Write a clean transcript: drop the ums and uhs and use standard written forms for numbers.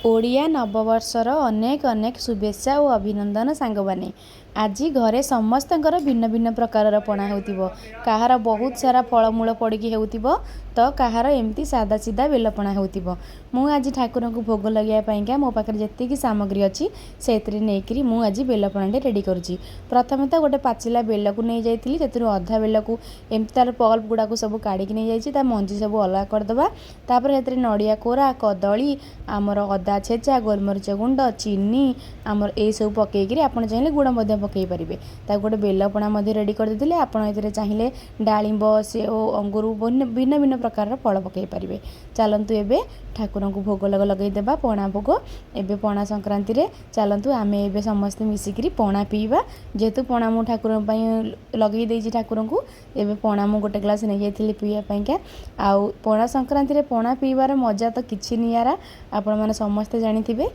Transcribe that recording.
ओडिया नववर्षर अनेक अनेक शुभेच्छा और अभिनंदन सांगवाने। आज घरे समस्तଙ୍କର भिन्न भिन्न प्रकार पणा होतिबो। काहार बहुत सारा फलमूल पड़िकी होतिबो तो काहार एमती सादा सीधा बेलपणा होतिबो। मु आज ठाकुर को भोग लगे पाइका मो पाखे जेतिकी सामग्री अच्छी से नहीं मु आज बेलपणाटे रेडी करुँची। प्रथमे तो गोटे पाचिला बेल को नहीं जाइली से अधा बेल को एमती तार पल्प गुड़ाक सब काढ़ी नहीं जाइए मंजी सब अलग करदे। तापर नड़िया कोरा कदली आमर अदा छेचा गोलमरीच गुंड चीनी आमर ए सब पकईकि आप चाहिए गुड़ पकई पारे। गोटे बेलपणा रेडी करदे। आपड़ चाहिए डालिंब सेओ अंगूर भिन्न भिन्न प्रकार फल पकई पारे। चलतु एबे ठाकुर को भोग लगेदेबा पणा भोग। एबे पणा संक्रांति रे चलतु आमे एबे समस्ते मिसिकी पणा पीवा। जेहेतु पणा मु ठाकुर लगे देछि ठाकुर को एबे पणा मु गोटे ग्लास नहीं जाइए पीवाई। आउ पणा संक्रांति रे पणा पीबार मजा तो किछि नियारा। आपण माने समस्ते जानिथिबे।